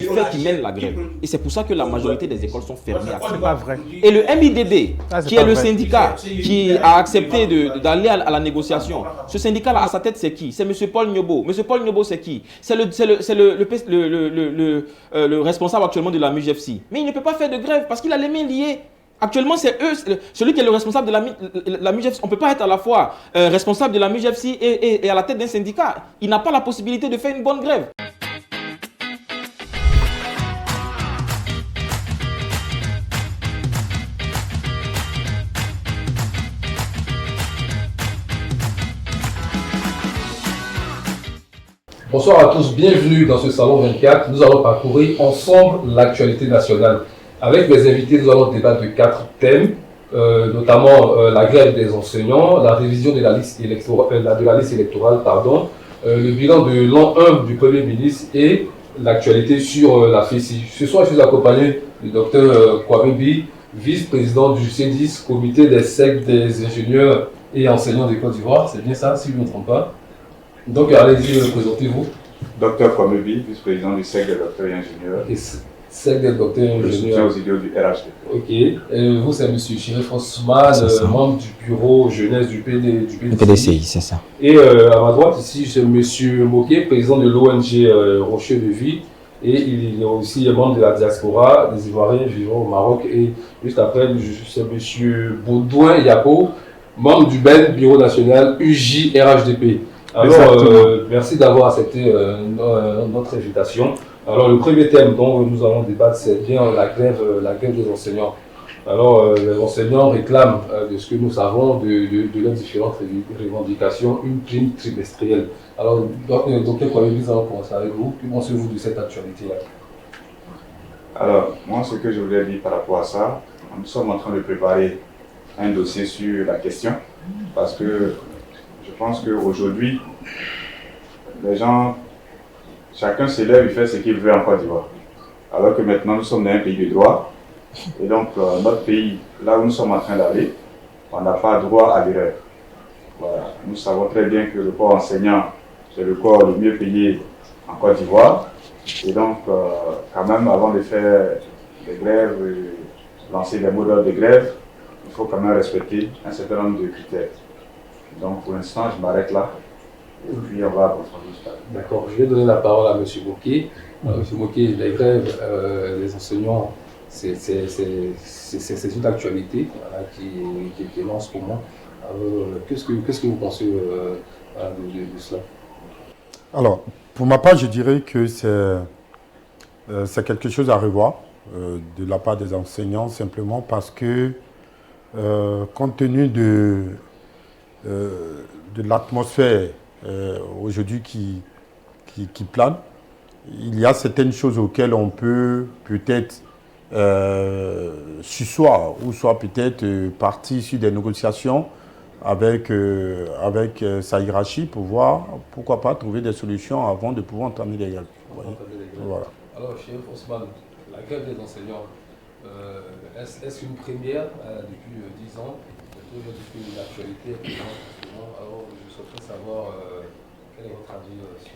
fait qui mène la grève. Et c'est pour ça que la majorité des écoles sont fermées. C'est pas vrai. Et le MIDD, qui est le vrai. syndicat qui a accepté d'aller à la négociation, ce syndicat-là, à sa tête, c'est qui? C'est M. Paul Nyobo. M. Paul Nyobo, c'est qui? C'est le responsable actuellement de la MUJFC. Mais il ne peut pas faire de grève parce qu'il a les mains liées. Actuellement, c'est eux, celui qui est le responsable de la MUJFC. On ne peut pas être à la fois responsable de la MUJFC et à la tête d'un syndicat. Il n'a pas la possibilité de faire une bonne grève. Bonsoir à tous, bienvenue dans ce Salon 24. Nous allons parcourir ensemble l'actualité nationale. Avec mes invités, nous allons débattre de 4 thèmes, notamment la grève des enseignants, la révision de la liste électorale, le bilan de l'an 1 du Premier ministre et l'actualité sur la FESI. Ce soir, je suis accompagné du Dr Kwame Bi, vice-président du C10, comité des sectes des ingénieurs et enseignants de Côte d'Ivoire. C'est bien ça, si je ne me trompe pas. Donc, allez-y, présentez-vous. Docteur Kwame Bi, vice-président du SEC des docteurs et ingénieurs. Et SEC des docteurs et Le soutien ingénieurs. aux idéaux du RHD. Ok. Et vous, c'est M. Chérif Osman, membre du bureau jeunesse du PDCI, c'est ça. Et à ma droite, ici, c'est M. Moké, président de l'ONG Rocher de Vie. Et il est aussi membre de la diaspora des Ivoiriens vivant au Maroc. Et juste après, c'est M. Baudouin Yapo, membre du BEN, Bureau national UJ-RHDP. Alors, merci d'avoir accepté notre invitation. Alors, le premier thème dont nous allons débattre, c'est bien la grève des enseignants. Alors, les enseignants réclament, de ce que nous savons, de leurs différentes revendications, une prime trimestrielle. Alors, docteur Kwame, nous allons commencer avec vous. Que pensez-vous de cette actualité-là? Alors, moi, ce que je voulais dire par rapport à ça, nous sommes en train de préparer un dossier sur la question, parce que je pense qu'aujourd'hui, les gens, chacun s'élève et fait ce qu'il veut en Côte d'Ivoire. Alors que maintenant, nous sommes dans un pays de droit. Et donc, notre pays, là où nous sommes en train d'aller, on n'a pas droit à l'erreur. Voilà. Nous savons très bien que le corps enseignant, c'est le corps le mieux payé en Côte d'Ivoire. Et donc, quand même, avant de faire des grèves, lancer des mots d'ordre de grève, il faut quand même respecter un certain nombre de critères. Donc pour l'instant, je m'arrête là. Et puis on va approfondir ça. D'accord, je vais donner la parole à M. Moké. M. Moké, les grèves des enseignants, c'est une actualité voilà, qui est là en ce moment. Qu'est-ce que vous pensez de cela? Alors, pour ma part, je dirais que c'est quelque chose à revoir de la part des enseignants, simplement parce que, compte tenu de l'atmosphère aujourd'hui qui plane, il y a certaines choses auxquelles on peut peut-être susseoir ou soit peut-être partir sur des négociations avec sa hiérarchie pour voir, pourquoi pas, trouver des solutions avant de pouvoir entamer des grèves. Voilà. Alors, Chérif Osman, la grève des enseignants, est-ce une première depuis 10 ans? Depuis l'actualité alors je souhaiterais savoir quel est votre avis sur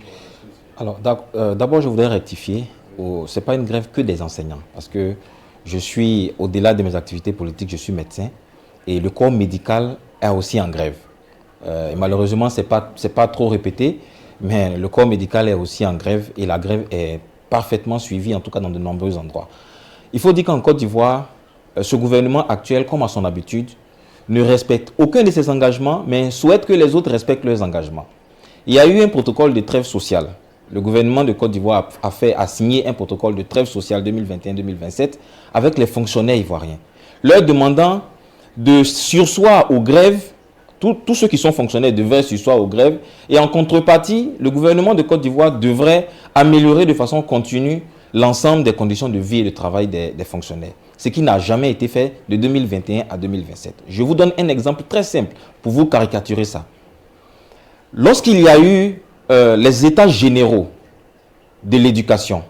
ce Alors, d'abord, je voudrais rectifier. Ce n'est pas une grève que des enseignants, parce que je suis, au-delà de mes activités politiques, je suis médecin, et le corps médical est aussi en grève. Et malheureusement, ce n'est pas trop répété, mais le corps médical est aussi en grève, et la grève est parfaitement suivie, en tout cas dans de nombreux endroits. Il faut dire qu'en Côte d'Ivoire, ce gouvernement actuel, comme à son habitude, ne respecte aucun de ses engagements, mais souhaite que les autres respectent leurs engagements. Il y a eu un protocole de trêve sociale. Le gouvernement de Côte d'Ivoire a signé un protocole de trêve sociale 2021-2027 avec les fonctionnaires ivoiriens, leur demandant de surseoir aux grèves. Tous ceux qui sont fonctionnaires devraient surseoir aux grèves. Et en contrepartie, le gouvernement de Côte d'Ivoire devrait améliorer de façon continue l'ensemble des conditions de vie et de travail des fonctionnaires. Ce qui n'a jamais été fait de 2021 à 2027. Je vous donne un exemple très simple pour vous caricaturer ça. Lorsqu'il y a eu les états généraux de l'éducation,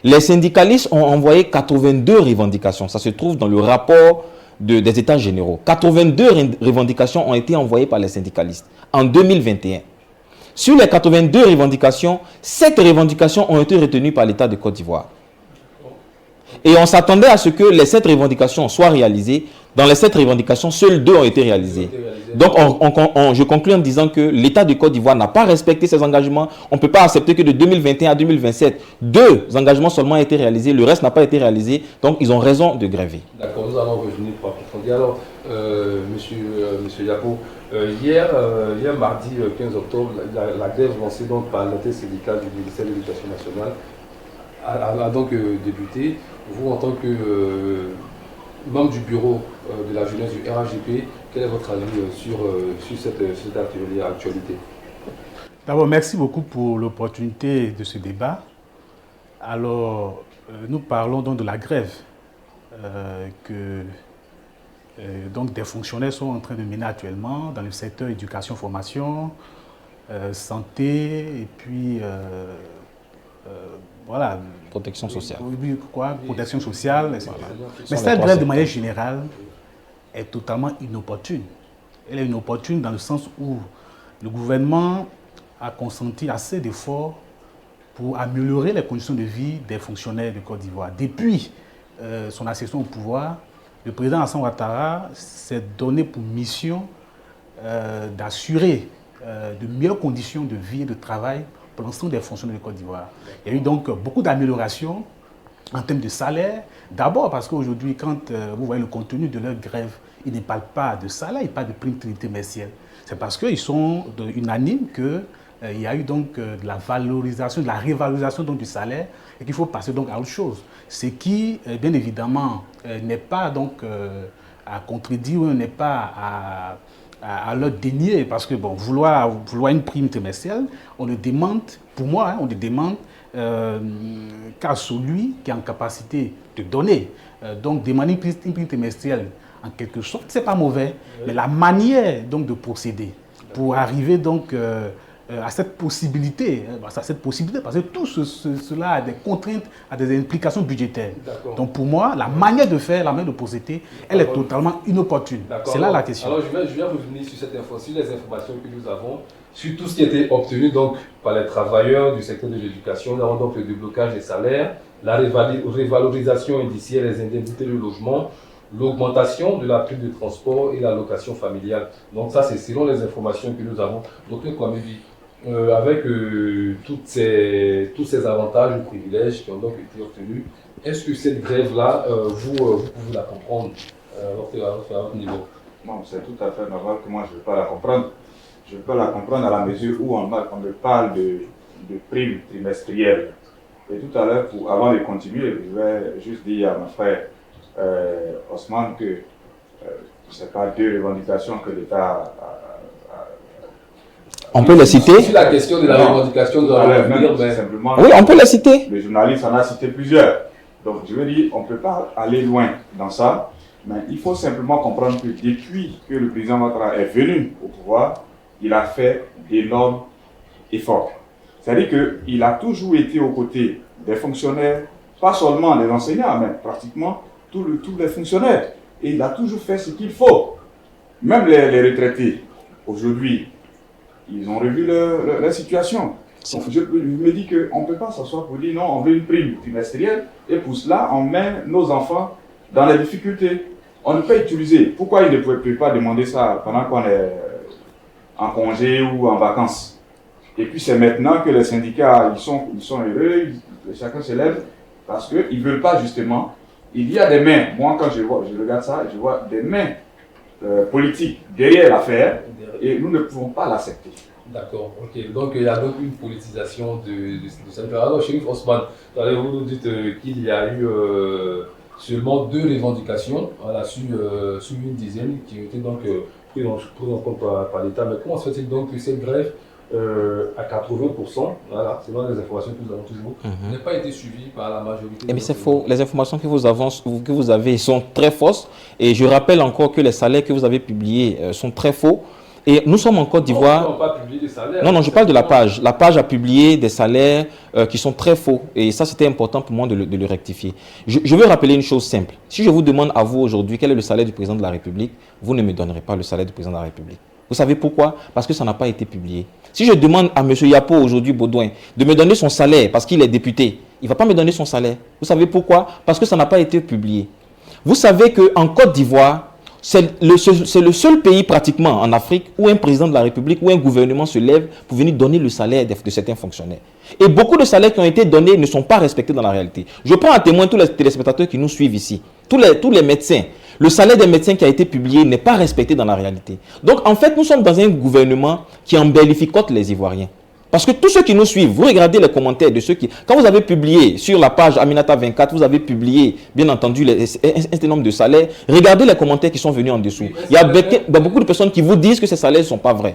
les syndicalistes ont envoyé 82 revendications. Ça se trouve dans le rapport des états généraux. 82 revendications ont été envoyées par les syndicalistes en 2021. Sur les 82 revendications, 7 revendications ont été retenues par l'État de Côte d'Ivoire. Et on s'attendait à ce que les 7 revendications soient réalisées. Dans les 7 revendications, seules 2 ont été réalisées. Donc, je conclue en disant que l'État de Côte d'Ivoire n'a pas respecté ses engagements. On ne peut pas accepter que de 2021 à 2027, 2 engagements seulement ont été réalisés. Le reste n'a pas été réalisé. Donc, ils ont raison de gréver. D'accord, nous allons revenir pour approfondir. Alors, monsieur Yapo, hier mardi 15 octobre, la grève lancée donc, par l'intersyndicale du ministère de l'Éducation nationale a donc débuté. Vous, en tant que membre du bureau de la jeunesse du RHGP, quel est votre avis sur cette actualité? D'abord, merci beaucoup pour l'opportunité de ce débat. Alors, nous parlons donc de la grève que donc des fonctionnaires sont en train de mener actuellement dans le secteur éducation-formation, santé et puis voilà. Protection sociale. Oui, quoi, protection sociale, etc. Mais cette grève, de manière générale, est totalement inopportune. Elle est inopportune dans le sens où le gouvernement a consenti assez d'efforts pour améliorer les conditions de vie des fonctionnaires de Côte d'Ivoire. Depuis son accession au pouvoir, le président Alassane Ouattara s'est donné pour mission d'assurer de meilleures conditions de vie et de travail pour l'ensemble des fonctionnaires de Côte d'Ivoire. Il y a eu donc beaucoup d'améliorations en termes de salaire. D'abord parce qu'aujourd'hui, quand vous voyez le contenu de leur grève, ils ne parlent pas de salaire, ils parlent de prime trimestrielle. C'est parce qu'ils sont unanimes qu'il y a eu donc de la valorisation, de la révalorisation donc, du salaire et qu'il faut passer donc à autre chose. Ce qui, bien évidemment, n'est pas donc à contredire ou n'est pas à leur dénier, parce que bon, vouloir une prime trimestrielle, on le demande, pour moi, on le demande qu'à celui qui est en capacité de donner. Donc demander une prime trimestrielle, en quelque sorte, c'est pas mauvais, mais la manière donc de procéder pour arriver donc à cette possibilité, parce que tout cela a des contraintes, a des implications budgétaires. Donc pour moi, la manière de faire, la manière de procéder, elle est totalement inopportune. C'est là la question. Alors je vais revenir sur cette info, sur les informations que nous avons, sur tout ce qui a été obtenu donc, par les travailleurs du secteur de l'éducation. Nous avons donc le déblocage des salaires, la révalorisation indiciaire des indemnités de logement, l'augmentation de la prime de transport et la location familiale. Donc ça, c'est selon les informations que nous avons. Donc, comme il dit, avec tous ces avantages et privilèges qui ont donc été obtenus, est-ce que cette grève-là, vous pouvez la comprendre à votre niveau? Non, c'est tout à fait normal que moi je ne veux pas la comprendre. Je peux la comprendre à la mesure où on me parle de primes trimestrielles. Et tout à l'heure, avant de continuer, je vais juste dire à mon frère Osman que ce n'est pas 2 revendications que l'État a. On peut les citer. Sur la question de la revendication, nous allons dire, mais simplement. Oui, on peut les citer. Le journaliste en a cité plusieurs. Donc je veux dire, on ne peut pas aller loin dans ça, mais il faut simplement comprendre que depuis que le président Ouattara est venu au pouvoir, il a fait d'énormes efforts. C'est-à-dire qu'il a toujours été aux côtés des fonctionnaires, pas seulement des enseignants, mais pratiquement tous les fonctionnaires. Et il a toujours fait ce qu'il faut. Même les retraités, aujourd'hui, ils ont revu leur situation. Donc je me dis qu'on ne peut pas s'asseoir pour dire non, on veut une prime trimestrielle et pour cela, on met nos enfants dans les difficultés. On ne peut utiliser. Pourquoi ils ne pouvaient pas demander ça pendant qu'on est en congé ou en vacances? Et puis c'est maintenant que les syndicats, ils sont heureux, chacun se lève parce qu'ils ne veulent pas justement. Il y a des mains, moi quand je regarde ça, je vois des mains politiques derrière l'affaire et nous ne pouvons pas l'accepter. D'accord, ok. Donc il y a donc une politisation de cette affaire. Alors, Chérif Osman, vous nous dites qu'il y a eu seulement 2 revendications sur une dizaine qui ont été donc prises en compte par l'État. Mais comment se fait-il donc que cette grève à 80%, voilà, selon les informations que nous avons toujours, n'a pas été suivie par la majorité? Mais c'est faux. Les informations que vous avez sont très fausses. Et je rappelle encore que les salaires que vous avez publiés sont très faux. Et nous sommes en Côte d'Ivoire. Nous n'avons pas publié des salaires. Non, je parle de la page. La page a publié des salaires qui sont très faux. Et ça, c'était important pour moi de le rectifier. Je veux rappeler une chose simple. Si je vous demande à vous aujourd'hui quel est le salaire du président de la République, vous ne me donnerez pas le salaire du président de la République. Vous savez pourquoi? Parce que ça n'a pas été publié. Si je demande à M. Yapo, aujourd'hui Baudouin, de me donner son salaire parce qu'il est député, il ne va pas me donner son salaire. Vous savez pourquoi? Parce que ça n'a pas été publié. Vous savez qu'en Côte d'Ivoire, c'est le seul pays pratiquement en Afrique où un président de la République ou un gouvernement se lève pour venir donner le salaire de certains fonctionnaires. Et beaucoup de salaires qui ont été donnés ne sont pas respectés dans la réalité. Je prends à témoin tous les téléspectateurs qui nous suivent ici, tous les médecins. Le salaire des médecins qui a été publié n'est pas respecté dans la réalité. Donc en fait, nous sommes dans un gouvernement qui embellificote les Ivoiriens. Parce que tous ceux qui nous suivent, vous regardez les commentaires de ceux qui... Quand vous avez publié sur la page Aminata 24, vous avez publié, bien entendu, un certain nombre de salaires. Regardez les commentaires qui sont venus en dessous. Il y a beaucoup de personnes qui vous disent que ces salaires ne sont pas vrais.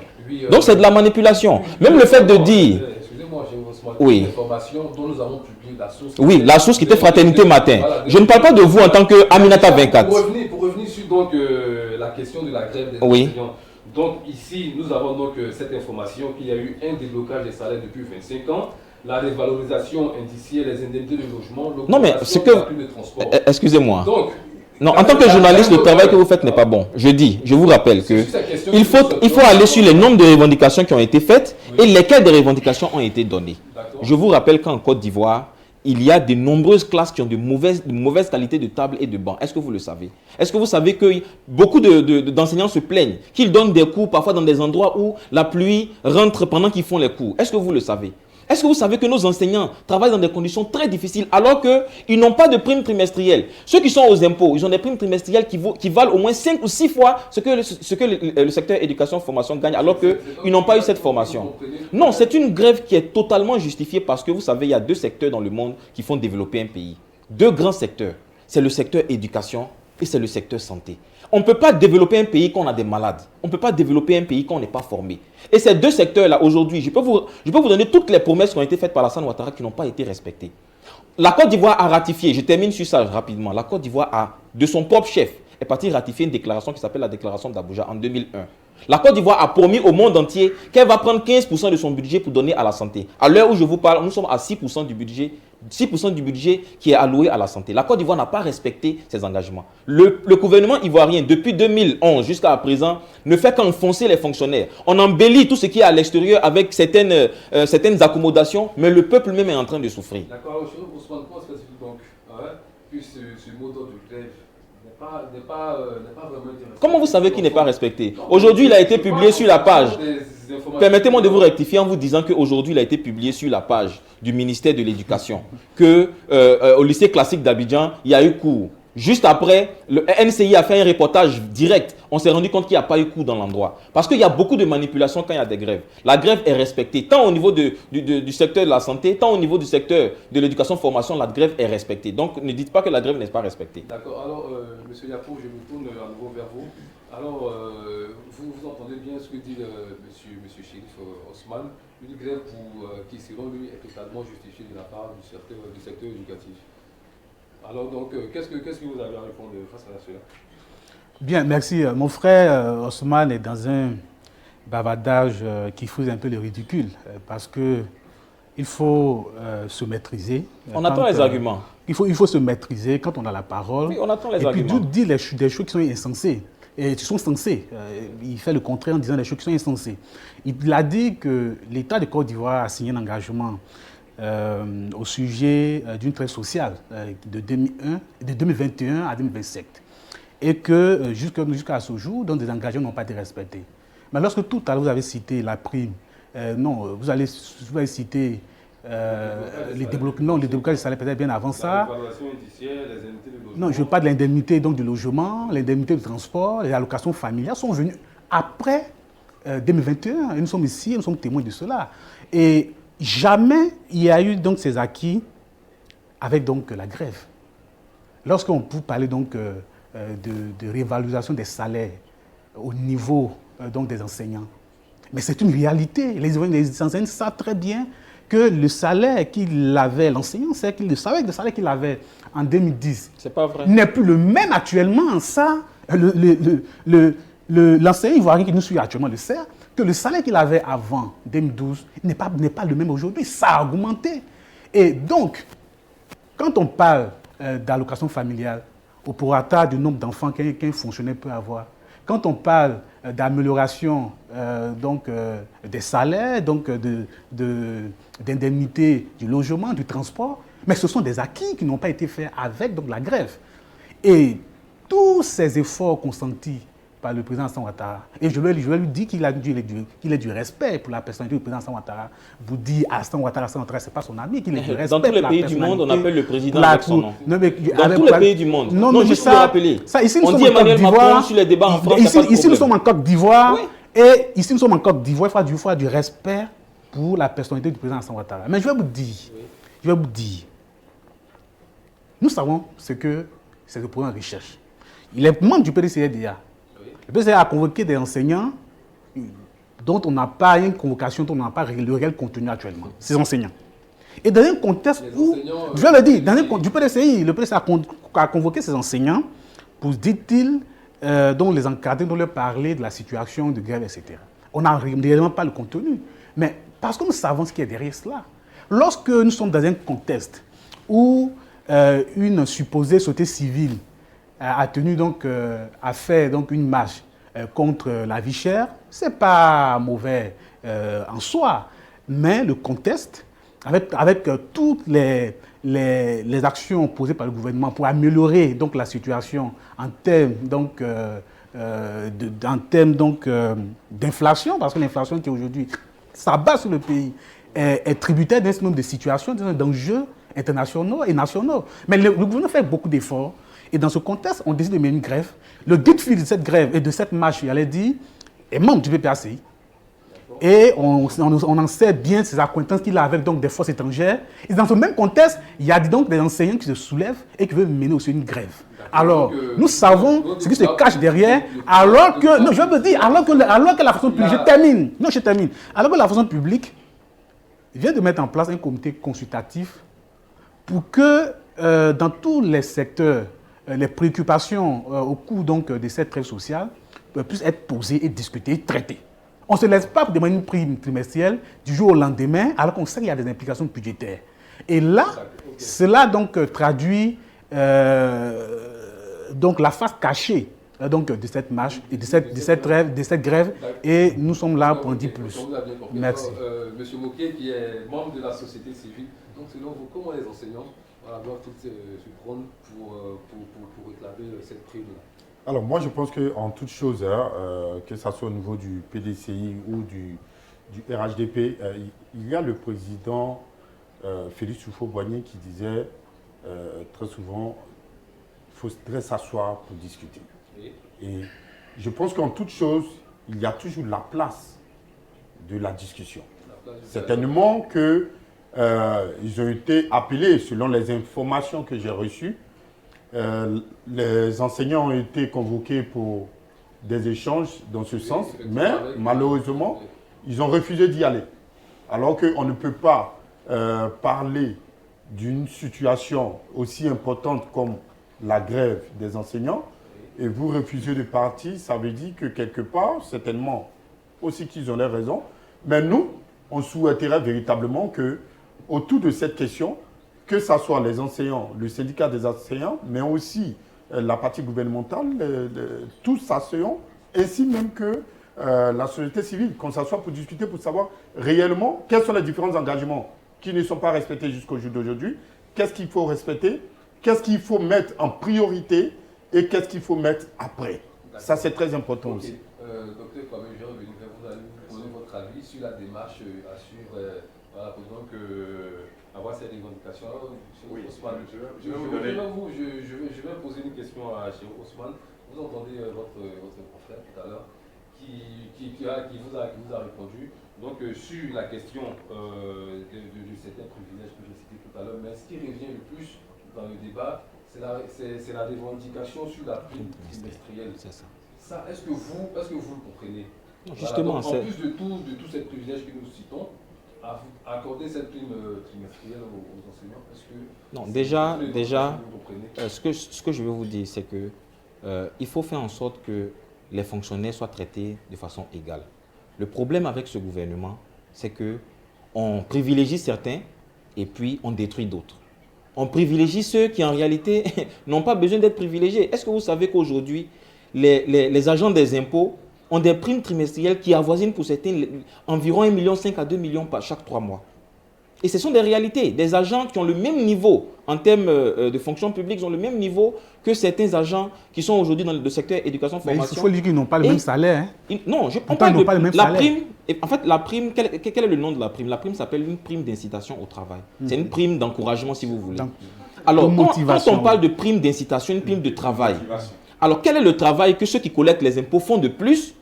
Donc c'est de la manipulation. Même le fait de dire... Excusez-moi, j'ai oui. l'information dont nous avons publié la source. Oui, la source qui était Fraternité Matin. Voilà, je ne parle pas de vous en tant que Aminata 24. Pour revenir sur donc, la question de la grève des enseignants. Donc ici, nous avons donc cette information qu'il y a eu un déblocage des salaires depuis 25 ans, la révalorisation indiciaire, les indemnités de logement, l'augmentation de plus de transport. Excusez-moi. Non, en tant que journaliste, le travail que vous faites n'est pas bon. Je vous rappelle que il faut aller sur les nombres de revendications qui ont été faites et lesquelles des revendications ont été données. Je vous rappelle qu'en Côte d'Ivoire, il y a de nombreuses classes qui ont de mauvaises qualités de table et de banc. Est-ce que vous le savez? Est-ce que vous savez que beaucoup d'enseignants se plaignent qu'ils donnent des cours parfois dans des endroits où la pluie rentre pendant qu'ils font les cours? Est-ce que vous le savez? Est-ce que vous savez que nos enseignants travaillent dans des conditions très difficiles alors qu'ils n'ont pas de primes trimestrielles? Ceux qui sont aux impôts, ils ont des primes trimestrielles qui valent au moins 5 ou 6 fois ce que le secteur éducation-formation gagne alors qu'ils n'ont pas eu cette formation. Non, c'est une grève qui est totalement justifiée parce que vous savez, il y a 2 secteurs dans le monde qui font développer un pays. 2 grands secteurs. C'est le secteur éducation et c'est le secteur santé. On ne peut pas développer un pays quand on a des malades. On ne peut pas développer un pays quand on n'est pas formé. Et ces 2 secteurs-là, aujourd'hui, je peux vous donner toutes les promesses qui ont été faites par Alassane Ouattara qui n'ont pas été respectées. La Côte d'Ivoire a ratifié, je termine sur ça rapidement, la Côte d'Ivoire a, de son propre chef, est partie ratifier une déclaration qui s'appelle la déclaration d'Abuja en 2001. La Côte d'Ivoire a promis au monde entier qu'elle va prendre 15% de son budget pour donner à la santé. À l'heure où je vous parle, nous sommes à 6% du budget. 6% du budget qui est alloué à la santé. La Côte d'Ivoire n'a pas respecté ses engagements. Le gouvernement ivoirien, depuis 2011 jusqu'à présent, ne fait qu'enfoncer les fonctionnaires. On embellit tout ce qui est à l'extérieur avec certaines accommodations, mais le peuple même est en train de souffrir. D'accord, je vous demande quoi spécifique donc, que ce mot d'ordre de grève n'est pas vraiment intéressant. Comment vous savez qu'il n'est pas respecté? Aujourd'hui, il a été publié sur la page. Permettez-moi de vous rectifier en vous disant qu'aujourd'hui, il a été publié sur la page du ministère de l'Éducation qu'au lycée classique d'Abidjan, il y a eu cours. Juste après, le NCI a fait un reportage direct. On s'est rendu compte qu'il n'y a pas eu cours dans l'endroit. Parce qu'il y a beaucoup de manipulations quand il y a des grèves. La grève est respectée. Tant au niveau du secteur de la santé, tant au niveau du secteur de l'éducation-formation, la grève est respectée. Donc ne dites pas que la grève n'est pas respectée. D'accord. Alors, M. Yapo, je me tourne à nouveau vers vous. Alors, vous entendez bien ce que dit monsieur Chérif Osman, une grève qui, selon lui, est totalement justifiée de la part du secteur éducatif. Alors, donc, qu'est-ce que vous avez à répondre face à cela? Bien, merci. Mon frère Osman est dans un bavardage qui fout un peu le ridicule, parce qu'il faut se maîtriser. On attend les arguments. Il faut se maîtriser quand on a la parole. Oui, on attend les arguments. Et puis, dire des choses qui sont insensées. Et qui sont censées. Il fait le contraire en disant des choses qui sont insensées. Il a dit que l'État de Côte d'Ivoire a signé un engagement au sujet d'une traite sociale de 2021 à 2027. Et que jusqu'à ce jour, donc, des engagements n'ont pas été respectés. Mais lorsque tout à l'heure vous avez cité la prime, vous allez citer les déblocages de salaire peut-être bien avant ça. Non, je ne veux pas de l'indemnité du logement, l'indemnité de transport, les allocations familiales sont venues après 2021. Et nous sommes ici, nous sommes témoins de cela. Et jamais il y a eu donc ces acquis avec donc la grève. Lorsqu'on peut parler donc de révalorisation des salaires au niveau donc des enseignants, mais c'est une réalité. Les enseignants savent très bien que le salaire qu'il avait, l'enseignant sait qu'il savait que le salaire qu'il avait en 2010 n'est plus le même actuellement. Ça, l'enseignant ivoirien qui nous suit actuellement le sait, que le salaire qu'il avait avant 2012 n'est pas le même aujourd'hui. Ça a augmenté. Et donc, quand on parle d'allocation familiale, au prorata du nombre d'enfants qu'un fonctionnaire peut avoir, quand on parle d'amélioration des salaires, donc d'indemnité du logement, du transport, mais ce sont des acquis qui n'ont pas été faits avec donc, la grève. Et tous ces efforts consentis par le président Alassane Ouattara, et je vais lui dire qu'il ait du respect pour la personnalité du président Alassane Ouattara. Vous dites Alassane Ouattara, ce n'est pas son ami, qu'il ait du respect. Dans tous les pays du monde, on appelle le président avec son nom. Dans tous les pays du monde. Non, juste pour le rappeler. On dit Emmanuel Macron sur les débats en France. Ici, nous sommes en Côte d'Ivoire. Oui. Et ici, nous sommes en Côte d'Ivoire. Il faut du respect pour la personnalité du président Alassane Ouattara. Mais je vais vous dire, nous savons ce que c'est le programme de recherche. Il est membre du PDCDA. Le PDCDA a convoqué des enseignants dont on n'a pas une convocation, dont on n'a pas le réel contenu actuellement. Ces enseignants. Et dans un contexte où, je vais le dire, dans un, du PDCI, le PDCI a convoqué ces enseignants pour, dit-il, dont les encadrer, dont leur parler de la situation de grève, etc. On n'a réellement pas le contenu. Mais parce que nous savons ce qui est derrière cela. Lorsque nous sommes dans un contexte où une supposée société civile a tenu donc à faire donc une marche contre la vie chère, c'est pas mauvais en soi, mais le contexte, avec toutes les actions posées par le gouvernement pour améliorer donc la situation en termes donc d'inflation, parce que l'inflation qui aujourd'hui s'abat sur le pays est tributaire d'un certain nombre de situations, d'enjeux internationaux et nationaux. Mais le gouvernement fait beaucoup d'efforts. Et dans ce contexte, on décide de mener une grève. Le guide-fil de cette grève et de cette marche, il allait dire, est membre du PPACI. Et on en sait bien ses acquaintances qu'il a avec donc, des forces étrangères. Et dans ce même contexte, il y a donc des enseignants qui se soulèvent et qui veulent mener aussi une grève. Alors, nous savons ce qui se cache derrière, alors que, non, je veux dire, alors que la fonction publique, je termine, alors que la fonction publique vient de mettre en place un comité consultatif pour que dans tous les secteurs, les préoccupations au cours donc, de cette grève sociale puissent être posées et discutées et traitées. On ne se laisse pas demander une prime trimestrielle du jour au lendemain, alors qu'on sait qu'il y a des implications budgétaires. Et là, cela donc traduit donc, la face cachée donc, de cette marche et de cette grève, et nous sommes là pour en dire plus. Merci. Monsieur Moké, qui est membre de la société civile, donc selon vous, comment les enseignants doivent tous se prendre pour réclamer cette prime-là? Alors moi je pense qu'en toute chose, que ce soit au niveau du PDCI ou du RHDP, il y a le président Félix Houphouët-Boigny qui disait très souvent il faudrait s'asseoir pour discuter. Et je pense qu'en toute chose, il y a toujours la place de la discussion. Certainement que ils ont été appelés, selon les informations que j'ai reçues, les enseignants ont été convoqués pour des échanges dans ce sens, mais malheureusement, ils ont refusé d'y aller. Alors qu'on ne peut pas parler d'une situation aussi importante comme la grève des enseignants, et vous refusez de partir, ça veut dire que quelque part, certainement aussi qu'ils ont les raisons, mais nous, on souhaiterait véritablement que, autour de cette question, que ce soit les enseignants, le syndicat des enseignants, mais aussi la partie gouvernementale, tous s'asseyons, ainsi même que la société civile, qu'on s'assoie pour discuter, pour savoir réellement quels sont les différents engagements qui ne sont pas respectés jusqu'au jour d'aujourd'hui, qu'est-ce qu'il faut respecter, qu'est-ce qu'il faut mettre en priorité et qu'est-ce qu'il faut mettre après. Ça, c'est très important aussi. Docteur Kwame, je vais revenir vers vous, allez nous poser votre avis sur la démarche à suivre, voilà, pour donc avoir ces revendications. Oui, Ousmane, je vais poser une question à Cheikh Ousmane. Vous entendez votre confrère tout à l'heure qui vous a répondu donc, sur la question de certains privilèges que j'ai cités tout à l'heure, mais ce qui revient le plus dans le débat, c'est la revendication sur la prime trimestrielle. C'est ça. Ça, est-ce que vous le comprenez? Non, justement, voilà, donc, en plus de tous ces privilèges que nous citons, accorder cette prime trimestrielle aux enseignants, est-ce que... Non, déjà ce que je veux vous dire, c'est que il faut faire en sorte que les fonctionnaires soient traités de façon égale. Le problème avec ce gouvernement, c'est qu'on privilégie certains et puis on détruit d'autres. On privilégie ceux qui, en réalité, n'ont pas besoin d'être privilégiés. Est-ce que vous savez qu'aujourd'hui, les agents des impôts ont des primes trimestrielles qui avoisinent pour certains environ 1,5 million à 2 millions par chaque 3 mois. Et ce sont des réalités. Des agents qui ont le même niveau en termes de fonction publique, ils ont le même niveau que certains agents qui sont aujourd'hui dans le secteur éducation-formation. Il faut dire qu'ils n'ont pas le même salaire. Hein. Non, je parle de la prime. En fait, la prime, quel est le nom de la prime? La prime s'appelle une prime d'incitation au travail. C'est une prime d'encouragement, si vous voulez. Alors, quand on parle de prime d'incitation, une prime de travail, alors quel est le travail que ceux qui collectent les impôts font de plus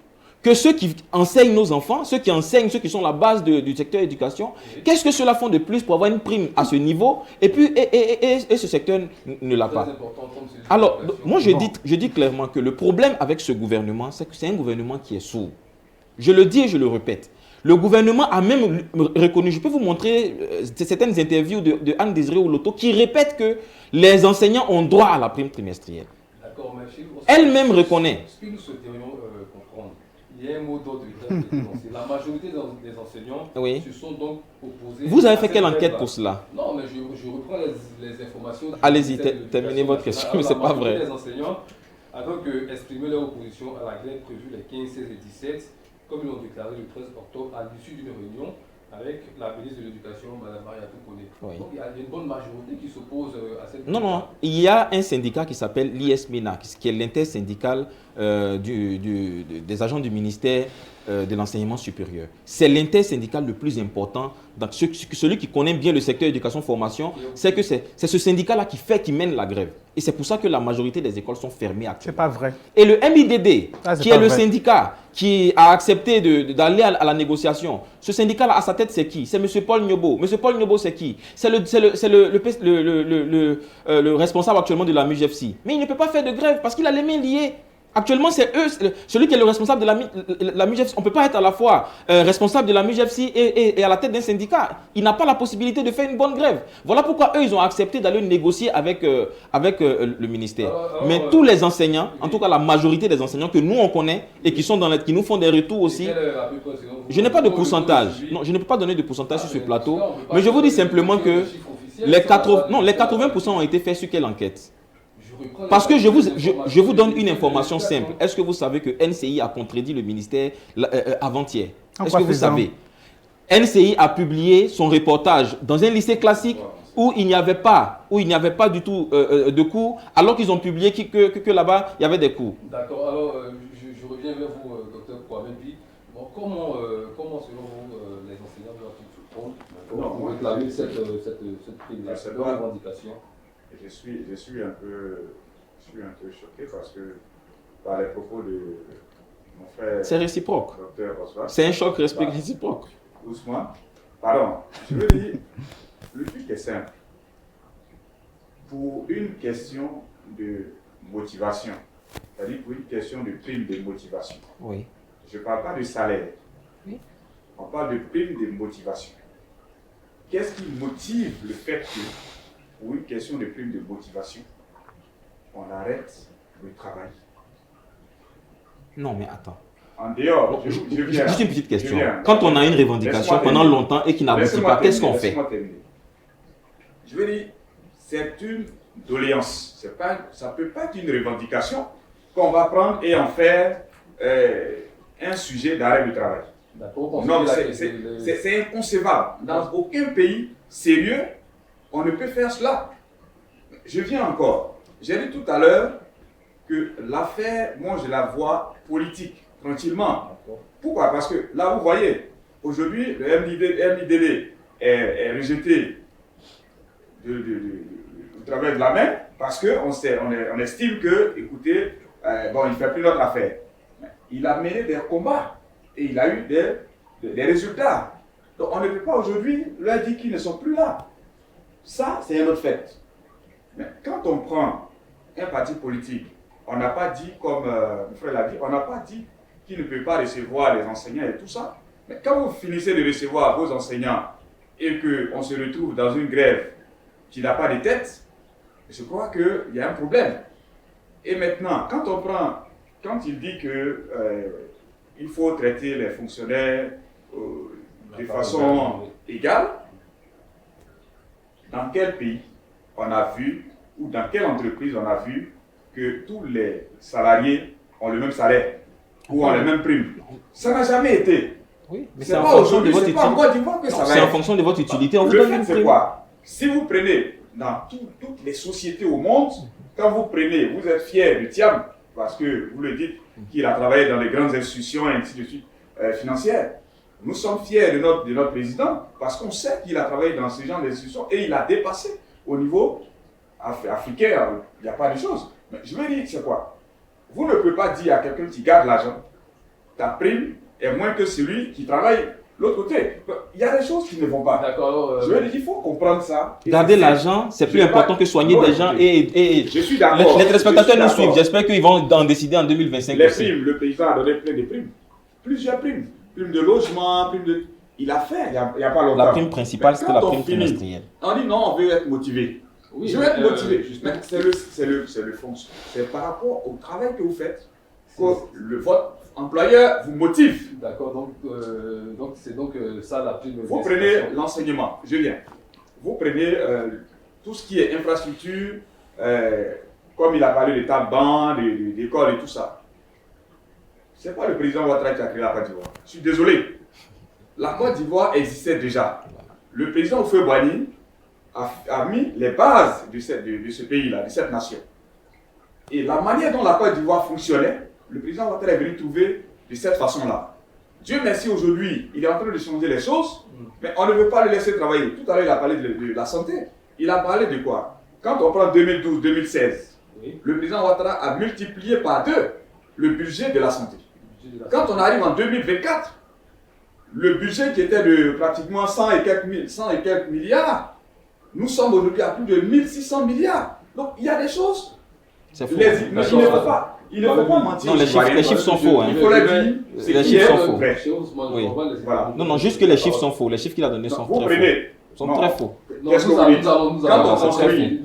que ceux qui enseignent nos enfants, ceux qui sont la base du secteur éducation? Qu'est-ce que ceux-là font de plus pour avoir une prime à ce niveau et puis ce secteur ne l'a pas? Alors, moi je dis clairement que le problème avec ce gouvernement, c'est que c'est un gouvernement qui est sourd. Je le dis et je le répète. Le gouvernement a même reconnu, je peux vous montrer certaines interviews de Anne Désiré Oloto qui répète que les enseignants ont droit à la prime trimestrielle. Elle-même reconnaît. Ce que nous souhaiterions comprendre, il y a un mot d'ordre qui est dénoncé. La majorité des enseignants se sont donc opposés. Vous avez fait quelle enquête pour cela? Non, mais je reprends les informations. Allez-y, terminez votre question, mais ce n'est pas vrai. Les enseignants ont donc exprimé leur opposition à la grève prévue les 15, 16 et 17, comme ils l'ont déclaré le 13 octobre à l'issue d'une réunion avec la ministre de l'Éducation, Mme Mariatou Koné. Donc il y a une bonne majorité qui s'oppose à cette... Non, il y a un syndicat qui s'appelle l'ISMENA, qui est l'intersyndical des agents du ministère de l'enseignement supérieur. C'est l'intersyndical le plus important. Donc, celui qui connaît bien le secteur éducation-formation, c'est que c'est ce syndicat-là qui mène la grève. Et c'est pour ça que la majorité des écoles sont fermées actuellement. C'est pas vrai. Et le MIDD, qui est le syndicat qui a accepté d'aller à la négociation, ce syndicat-là, à sa tête, c'est qui? C'est M. Paul Nyobo. M. Paul Nyobo, c'est qui? C'est le responsable actuellement de la MUJFC. Mais il ne peut pas faire de grève parce qu'il a les mains liées. Actuellement, c'est eux, celui qui est le responsable de la MUJFC. On ne peut pas être à la fois responsable de la MUJFC et à la tête d'un syndicat. Il n'a pas la possibilité de faire une bonne grève. Voilà pourquoi eux, ils ont accepté d'aller négocier avec le ministère. Mais tous les enseignants, en tout cas la majorité des enseignants que nous on connaît et qui nous font des retours aussi. Je n'ai pas de pourcentage. Non, je ne peux pas donner de pourcentage sur ce plateau. Mais je vous dis simplement que les 80% ont été faits sur quelle enquête? Parce que je vous donne une information simple. Est-ce que vous savez que NCI a contredit le ministère avant-hier? Est-ce que vous savez? NCI a publié son reportage dans un lycée classique où il n'y avait pas du tout de cours, alors qu'ils ont publié que là-bas, il y avait des cours. D'accord. Alors, je reviens vers vous, docteur Kwame. Bon, comment selon vous, les enseignants doivent se prendre pour réclamer cette revendication? Je suis un peu choqué parce que par les propos de mon frère. C'est réciproque. C'est un choc réciproque. Doucement. Pardon. Je veux dire, le truc est simple. Pour une question de motivation, c'est-à-dire pour une question de prime de motivation. Oui. Je ne parle pas de salaire. Oui. On parle de prime de motivation. Qu'est-ce qui motive le fait que pour une question de prime de motivation, on arrête le travail? Non, mais attends. En dehors, juste une petite question. Quand on a une revendication pendant longtemps et qui n'aboutit pas, qu'est-ce qu'on fait? Je veux dire, c'est une doléance. Ça ne peut pas être une revendication qu'on va prendre et en faire un sujet d'arrêt du travail. Non, c'est inconcevable. Dans aucun pays sérieux, on ne peut faire cela. Je viens encore. J'ai dit tout à l'heure que l'affaire, moi je la vois politique, tranquillement. Pourquoi? Parce que là, vous voyez, aujourd'hui, le MIDD est rejeté du travers de la main parce qu'on estime que, écoutez, il ne fait plus notre affaire. Il a mené des combats et il a eu des résultats. Donc on ne peut pas aujourd'hui leur dire qu'ils ne sont plus là. Ça, c'est un autre fait. Mais quand on prend un parti politique, on n'a pas dit, comme mon frère l'a dit, on n'a pas dit qu'il ne peut pas recevoir les enseignants et tout ça. Mais quand vous finissez de recevoir vos enseignants et qu'on se retrouve dans une grève qui n'a pas de tête, je crois qu'il y a un problème. Et maintenant, quand il dit qu'il faut traiter les fonctionnaires de façon égale, dans quel pays on a vu, ou dans quelle entreprise on a vu que tous les salariés ont le même salaire ou ont les mêmes primes. Ça n'a jamais été. Oui, mais C'est pas aujourd'hui, c'est pas en Côte d'Ivoire que ça va C'est en être. fonction de votre utilité. On vous Le donne fait, une c'est prime. quoi? Si vous prenez dans toutes les sociétés au monde, quand vous prenez, vous êtes fier de Thiam, parce que vous le dites, qu'il a travaillé dans les grandes institutions et ainsi de suite financières. Nous sommes fiers de notre président parce qu'on sait qu'il a travaillé dans ce genre d'institutions et il a dépassé au niveau africain. Il n'y a pas de choses. Mais je veux dire, c'est quoi? Vous ne pouvez pas dire à quelqu'un qui garde l'argent, ta prime est moins que celui qui travaille l'autre côté. Il y a des choses qui ne vont pas. D'accord. Je veux dire, il faut comprendre ça. Garder l'argent, c'est plus important que soigner des gens. Et je suis d'accord. les téléspectateurs nous suivent. J'espère qu'ils vont en décider en 2025 les aussi. primes, le président a donné plein de primes. Plusieurs primes. Prime de logement, prime de... Il a fait, il n'y a pas longtemps. La prime principale, c'était la prime trimestrielle. On dit non, on veut être motivé. Oui, je veux être motivé. Justement. Mais c'est le fond. C'est par rapport au travail que vous faites que votre employeur vous motive. D'accord, donc c'est ça la prime. Vous prenez l'enseignement, je viens. Vous prenez tout ce qui est infrastructure, comme il a parlé de tabac, d'école et tout ça. C'est pas le président Ouattara qui a créé la Côte d'Ivoire. Je suis désolé. La Côte d'Ivoire existait déjà. Le président Houphouët-Boigny a mis les bases de ce pays-là, de cette nation. Et la manière dont la Côte d'Ivoire fonctionnait, le président Ouattara est venu trouver de cette façon-là. Dieu merci, aujourd'hui, il est en train de changer les choses, mais on ne veut pas le laisser travailler. Tout à l'heure, il a parlé de la santé. Il a parlé de quoi? Quand on prend 2012-2016, le président Ouattara a multiplié par 2 le budget de la santé. Quand on arrive en 2024, le budget qui était de pratiquement 100 et quelques milliards, nous sommes aujourd'hui à plus de 1600 milliards. Donc il y a des choses. C'est faux. Il ne faut pas mentir. Non, les chiffres sont faux. Hein. Il faut le dire. Les chiffres sont faux. Oui. Voilà. Non, juste que les chiffres sont faux. Les chiffres qu'il a donnés sont très faux. Sont très faux. Qu'est-ce que vous dites? Quand on construit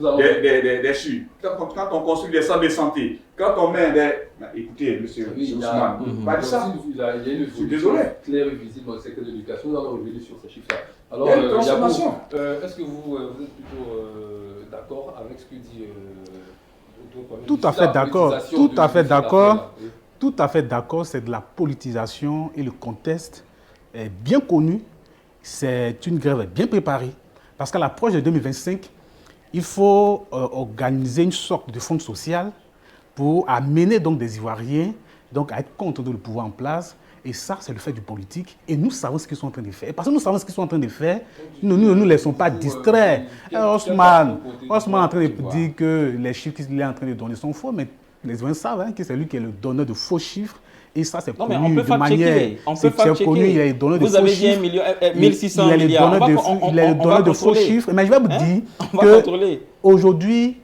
des CHU, quand on construit des centres de santé, quand on met des... Écoutez, monsieur Ousmane, pas de ça. Il y a une évolution claire et visible dans le secteur de l'éducation. Nous allons revenir sur ces chiffres-là. Alors, il y a une transformation. Est-ce que vous êtes plutôt d'accord avec ce que dit Tout à fait d'accord. Tout à fait d'accord. Tout à fait d'accord. C'est de la politisation et le contexte est bien connu. C'est une grève bien préparée. Parce qu'à l'approche de 2025, il faut organiser une sorte de fonds social pour amener donc des Ivoiriens donc à être contre le pouvoir en place. Et ça, c'est le fait du politique. Et nous savons ce qu'ils sont en train de faire. Et parce que nous savons ce qu'ils sont en train de faire, nous ne nous laissons pas distraire. Osman est en train de dire que les chiffres qu'il est en train de donner sont faux, mais les Ivoiriens savent que c'est lui qui est le donneur de faux chiffres. Et ça, c'est connu de manière... C'est connu, il est le donneur de faux chiffres. Vous avez dit 1600 milliards. Il est le donneur de faux chiffres. Mais je vais vous dire qu'aujourd'hui,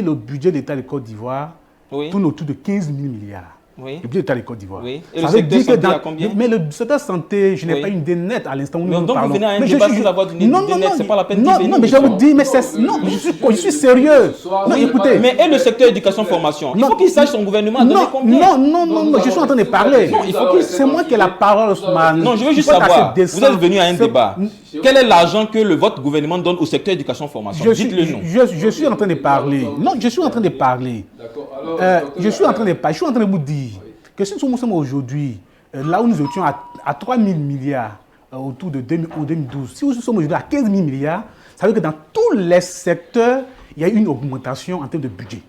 le budget de l'État de Côte d'Ivoire tourne autour de 15 000 milliards. Oui. Le budget de l'État de Côte d'Ivoire. Oui. Et le secteur santé à combien? Mais le secteur santé, je n'ai pas une idée nette à l'instant où nous parlons. Donc vous venez à un débat sans avoir une idée nette, c'est pas la peine d'y venir. Non, mais je vous dis, mais je suis sérieux. Non, écoutez. Mais et le secteur éducation-formation, il faut qu'il sache son gouvernement a donné combien? Non, je suis en train de parler. C'est moi qui ai la parole, Ousmane. Non, je veux juste savoir, vous êtes venu à un débat. Quel est l'argent que votre gouvernement donne au secteur éducation-formation? Dites-le nous. Je suis en train de parler. Non, je suis en train de parler. Je suis en train de vous dire que si nous sommes aujourd'hui, là où nous étions à 3 000 milliards autour de 2012, si nous sommes aujourd'hui à 15 000 milliards, ça veut dire que dans tous les secteurs, il y a une augmentation en termes de budget.